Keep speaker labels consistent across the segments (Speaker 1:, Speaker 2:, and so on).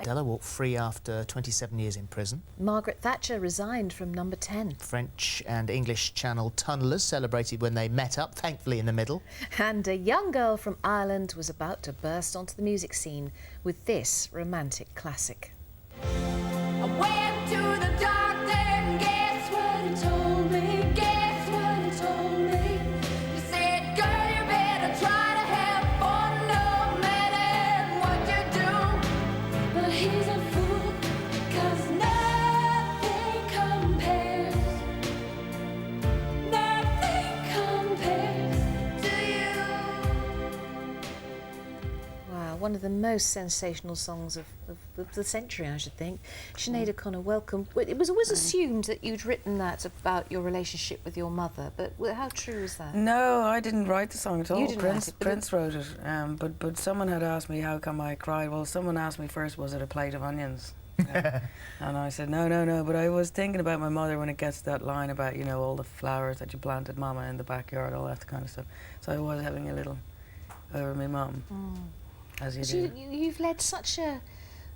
Speaker 1: Mandela walked free after 27 years in prison.
Speaker 2: Margaret Thatcher resigned from number 10.
Speaker 1: French and English Channel tunnellers celebrated when they met up, thankfully in the middle.
Speaker 2: And a young girl from Ireland was about to burst onto the music scene with this romantic classic.
Speaker 3: I went to the doctor and guess what he told me? Guess what he told me? He said, girl, you better try to have fun no matter what you do. But he's a fool, 'cause nothing compares. Nothing compares to you.
Speaker 2: Wow, one of the most sensational songs of the century, I should think. Sinead O'Connor, welcome. Well, it was always assumed that you'd written that about your relationship with your mother, but how true is that?
Speaker 4: No, I didn't write the song at all.
Speaker 2: You didn't write it,
Speaker 4: Prince wrote it, but someone had asked me how come I cried. Well, someone asked me first, was it a plate of onions? And I said, no, but I was thinking about my mother when it gets to that line about, you know, all the flowers that you planted, Mama, in the backyard, all that kind of stuff. So I was having a little over my mum, as you do.
Speaker 2: You've led such a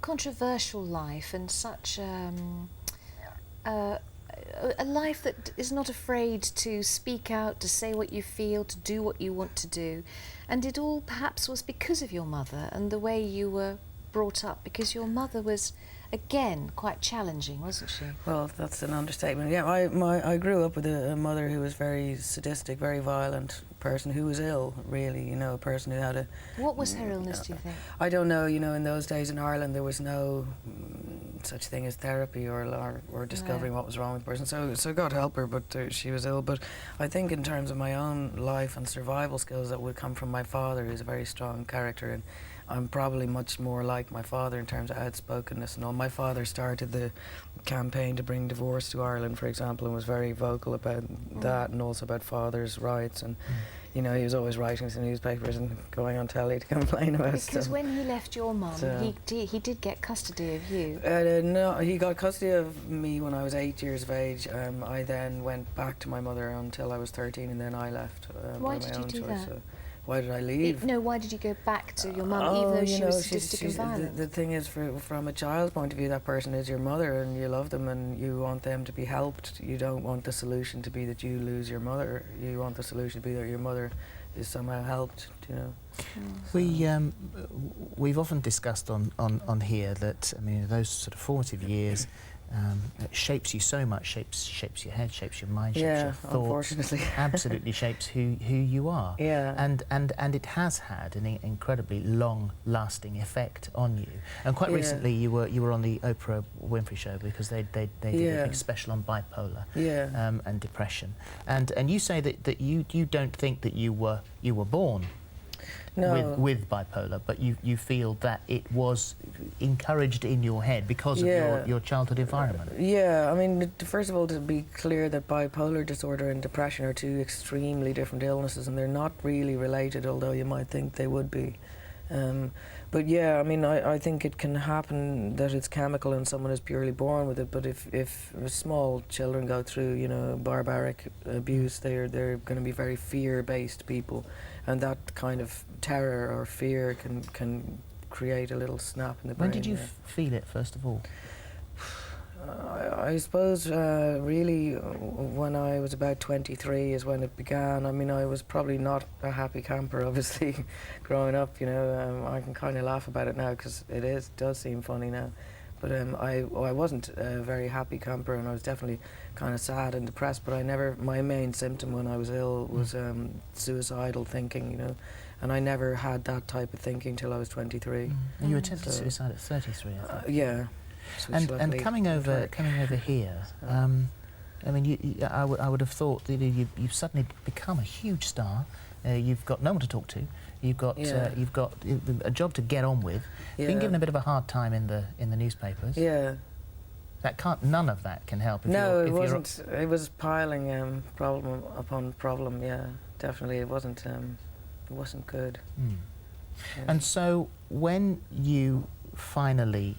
Speaker 2: controversial life and such a life that is not afraid to speak out, to say what you feel, to do what you want to do. And it all perhaps was because of your mother and the way you were brought up, because your mother was, again, quite challenging, wasn't she?
Speaker 4: Well, that's an understatement. Yeah, I grew up with a mother who was very sadistic, very violent person who was ill, really, you know, a person who had a...
Speaker 2: What was her illness, do you think?
Speaker 4: I don't know, you know, in those days in Ireland there was no such thing as therapy or discovering what was wrong with the person, so God help her, but she was ill. But I think in terms of my own life and survival skills that would come from my father, who's a very strong character, and I'm probably much more like my father in terms of outspokenness and all. My father started the campaign to bring divorce to Ireland, for example, and was very vocal about that, and also about fathers' rights. And you know, he was always writing to newspapers and going on telly to complain about stuff.
Speaker 2: Because when he left your mum, he did get custody of you.
Speaker 4: No, he got custody of me when I was 8 years of age. I then went back to my mother until I was 13, and then I left
Speaker 2: Why
Speaker 4: by
Speaker 2: did
Speaker 4: my
Speaker 2: you
Speaker 4: own
Speaker 2: do
Speaker 4: choice.
Speaker 2: that?
Speaker 4: So why did I leave?
Speaker 2: No, why did you go back to your mum, even though she was sadistic and violent?
Speaker 4: The thing is, from a child's point of view, that person is your mother, and you love them, and you want them to be helped. You don't want the solution to be that you lose your mother. You want the solution to be that your mother is somehow helped, you know.
Speaker 1: We've often discussed on here that, I mean, those sort of formative years it shapes you so much, shapes your head, shapes your mind, shapes your thoughts.
Speaker 4: Unfortunately.
Speaker 1: Absolutely shapes who you are.
Speaker 4: Yeah.
Speaker 1: And it has had an incredibly long-lasting effect on you. And quite recently you were on the Oprah Winfrey Show because they did a big special on bipolar and depression. And you say that you don't think that you were born with bipolar, but you feel that it was encouraged in your head because of your childhood environment.
Speaker 4: Yeah, I mean, first of all, to be clear that bipolar disorder and depression are two extremely different illnesses, and they're not really related, although you might think they would be. But yeah, I mean, I think it can happen that it's chemical and someone is purely born with it, but if small children go through, you know, barbaric abuse, they're going to be very fear-based people, and that kind of terror or fear can create a little snap in the brain.
Speaker 1: When did you feel it, first of all?
Speaker 4: I suppose really when I was about 23 is when it began. I mean, I was probably not a happy camper, obviously, growing up, you know. I can kind of laugh about it now because it does seem funny now. But I wasn't a very happy camper, and I was definitely kind of sad and depressed, but my main symptom when I was ill was suicidal thinking, you know. And I never had that type of thinking till I was 23.
Speaker 1: You attempted suicide at 33, I think.
Speaker 4: Yeah.
Speaker 1: And coming over here, I mean, I would have thought that you've suddenly become a huge star. You've got no one to talk to. You've got a job to get on with. Been given a bit of a hard time in the newspapers.
Speaker 4: Yeah.
Speaker 1: None of that can help.
Speaker 4: No, it wasn't. It was piling problem upon problem. Yeah, definitely, it wasn't good.
Speaker 1: And so when you finally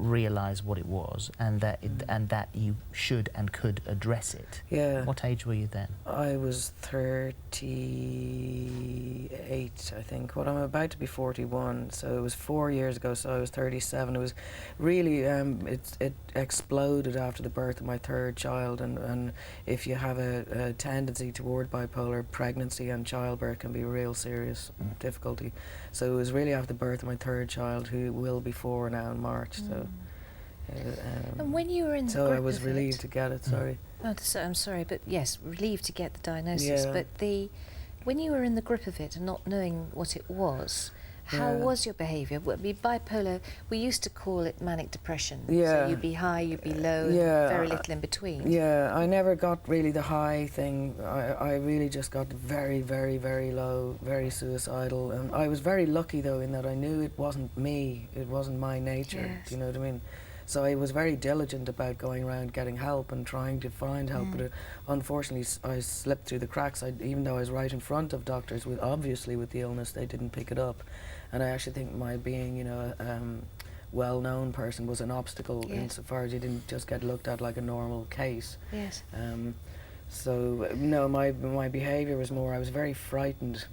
Speaker 1: realise what it was, and that you should and could address it.
Speaker 4: Yeah.
Speaker 1: What age were you then?
Speaker 4: I was 38, I think. Well, I'm about to be 41, so it was 4 years ago, so I was 37. It was really, it exploded after the birth of my third child, and if you have a tendency toward bipolar, pregnancy and childbirth can be a real serious difficulty. So it was really after the birth of my third child, who will be 4 now in March. So.
Speaker 2: And when you were in the
Speaker 4: So
Speaker 2: grip
Speaker 4: I was
Speaker 2: of
Speaker 4: relieved
Speaker 2: it,
Speaker 4: to get it. Sorry.
Speaker 2: Oh, I'm sorry, but yes, relieved to get the diagnosis.
Speaker 4: Yeah.
Speaker 2: But when you were in the grip of it and not knowing what it was, how was your behaviour? Well, bipolar, we used to call it manic depression.
Speaker 4: Yeah.
Speaker 2: So you'd be high, you'd be low,
Speaker 4: Yeah.
Speaker 2: and very little in between.
Speaker 4: Yeah, I never got really the high thing. I really just got very, very, very low, very suicidal. And I was very lucky though in that I knew it wasn't me, it wasn't my nature.
Speaker 2: Yes.
Speaker 4: Do you know what I mean? So I was very diligent about going around getting help and trying to find help. But unfortunately, I slipped through the cracks. Even though I was right in front of doctors, obviously with the illness, they didn't pick it up. And I actually think my being, you know, well-known person was an obstacle insofar as you didn't just get looked at like a normal case.
Speaker 2: Yes.
Speaker 4: So no, my behaviour was more, I was very frightened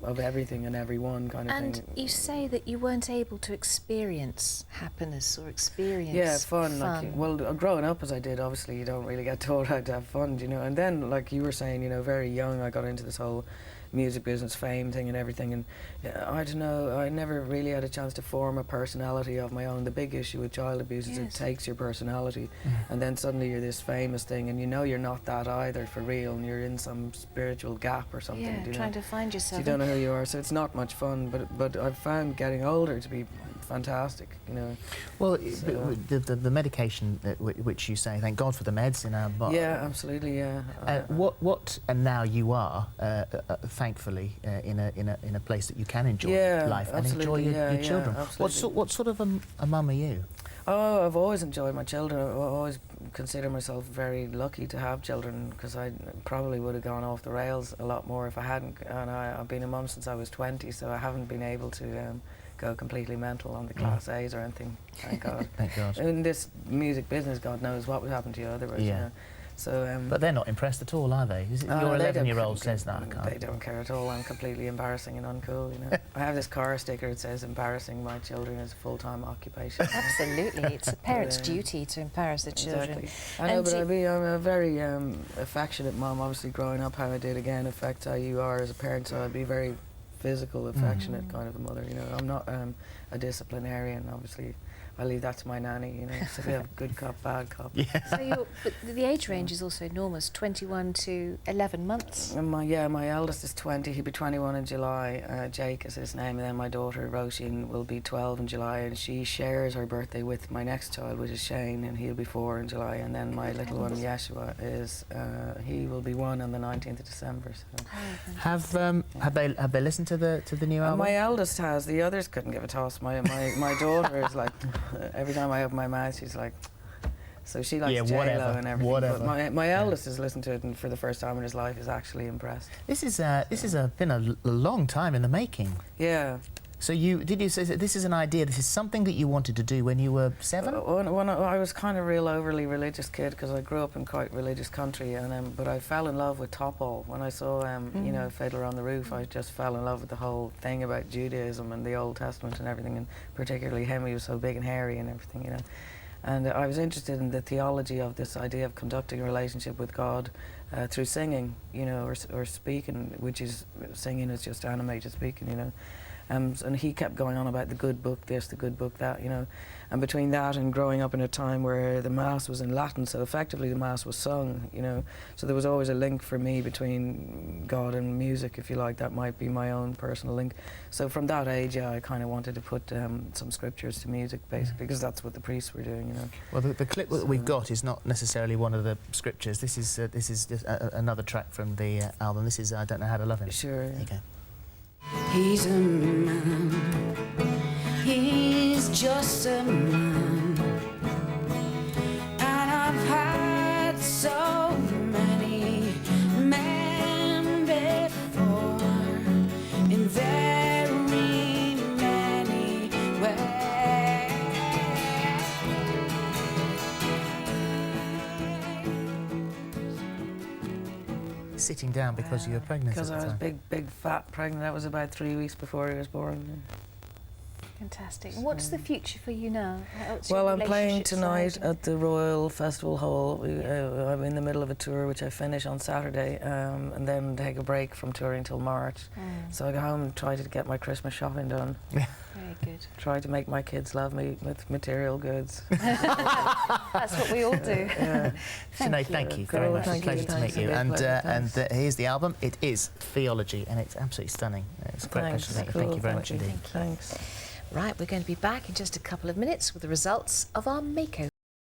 Speaker 4: of everything and everyone kind of thing.
Speaker 2: And you say that you weren't able to experience happiness or experience
Speaker 4: fun. Like, well, growing up as I did, obviously you don't really get told how to have fun, you know. And then, like you were saying, you know, very young I got into this whole music business, fame thing and everything, and I don't know, I never really had a chance to form a personality of my own. The big issue with child abuse is it takes your personality, and then suddenly you're this famous thing, and you know you're not that either for real, and you're in some spiritual gap or something.
Speaker 2: Yeah,
Speaker 4: you know?
Speaker 2: trying to find
Speaker 4: So
Speaker 2: yourself.
Speaker 4: you don't know who you are, so it's not much fun, but I've found getting older to be fantastic, you know.
Speaker 1: Well, the medication which you say, thank God for the meds in our body.
Speaker 4: Yeah, absolutely, yeah.
Speaker 1: And now you are, thankfully, in a place that you can enjoy life and enjoy your children. What sort of a mum are you?
Speaker 4: Oh, I've always enjoyed my children. I always consider myself very lucky to have children, because I probably would have gone off the rails a lot more if I hadn't. And I've been a mum since I was 20, so I haven't been able to go completely mental on the class A's or anything, thank God.
Speaker 1: Thank God.
Speaker 4: In this music business, God knows what would happen to you otherwise.
Speaker 1: Yeah.
Speaker 4: You know? So,
Speaker 1: but they're not impressed at all, are they? Your 11-year-old says that.
Speaker 4: They don't care at all. I'm completely embarrassing and uncool, you know. I have this car sticker that says embarrassing my children is a full-time occupation.
Speaker 2: Absolutely, it's a parent's duty to embarrass their children.
Speaker 4: Exactly. I know, but I'm a very affectionate mum. Obviously, growing up how I did again affects how you are as a parent, so I'd be very physical, affectionate kind of a mother, you know. I'm not a disciplinarian, obviously. I leave that to my nanny, you know, so we have good cop, bad cop.
Speaker 1: Yeah.
Speaker 2: So but the age range is also enormous, 21 to 11 months.
Speaker 4: And my eldest is 20, he'll be 21 in July, Jake is his name, and then my daughter Roisin will be 12 in July, and she shares her birthday with my next child, which is Shane, and he'll be 4 in July, and then my little one Yeshua is, he will be 1 on the 19th of December. So.
Speaker 1: Have they listened to the new album?
Speaker 4: My eldest has, the others couldn't give a toss. My daughter is like, every time I open my mouth, she's like, so she likes J-Lo and everything.
Speaker 1: Whatever.
Speaker 4: But my eldest has listened to it, and for the first time in his life is actually impressed.
Speaker 1: This has been a long time in the making.
Speaker 4: Yeah.
Speaker 1: So did you say that this is an idea? This is something that you wanted to do when you were 7?
Speaker 4: When I was kind of real overly religious kid, because I grew up in quite religious country, and but I fell in love with Topol when I saw you know, Fiddler on the Roof. I just fell in love with the whole thing about Judaism and the Old Testament and everything, and particularly him. He was so big and hairy and everything, you know. And I was interested in the theology of this idea of conducting a relationship with God through singing, you know, or speaking, which is singing is just animated speaking, you know. And he kept going on about the good book this, the good book that, you know. And between that and growing up in a time where the Mass was in Latin, so effectively the Mass was sung, you know. So there was always a link for me between God and music, if you like. That might be my own personal link. So from that age, I kind of wanted to put some scriptures to music, basically, because that's what the priests were doing, you know.
Speaker 1: Well, the clip that we've got is not necessarily one of the scriptures. This is just another track from the album. This is I Don't Know How to Love Him.
Speaker 4: Sure.
Speaker 1: There you go.
Speaker 3: He's a man, he's just a man, and I've had so many men before, in very many ways.
Speaker 1: sitting down because you were pregnant at
Speaker 4: Because
Speaker 1: the
Speaker 4: I was
Speaker 1: time.
Speaker 4: big, fat pregnant. That was about 3 weeks before he was born.
Speaker 2: Fantastic. And what's the future for you now? What's
Speaker 4: Well,
Speaker 2: your
Speaker 4: I'm playing
Speaker 2: relationships
Speaker 4: tonight
Speaker 2: like?
Speaker 4: at the Royal Festival Hall. I'm in the middle of a tour which I finish on Saturday, and then take a break from touring till March. So I go home and try to get my Christmas shopping done.
Speaker 2: Very good.
Speaker 4: Try to make my kids love me with material goods.
Speaker 2: That's what we all do.
Speaker 1: Sinead, thank you very
Speaker 4: Cool,
Speaker 1: much. It's a
Speaker 4: thank
Speaker 1: pleasure
Speaker 4: you.
Speaker 1: to meet
Speaker 4: Thanks,
Speaker 1: you.
Speaker 4: a big
Speaker 1: And
Speaker 4: pleasure, thanks.
Speaker 1: here's the album. It is Theology, and it's absolutely stunning. It's a great pleasure to meet you. Thank you very much indeed.
Speaker 4: Thanks.
Speaker 2: Right, we're going to be back in just a couple of minutes with the results of our makeover.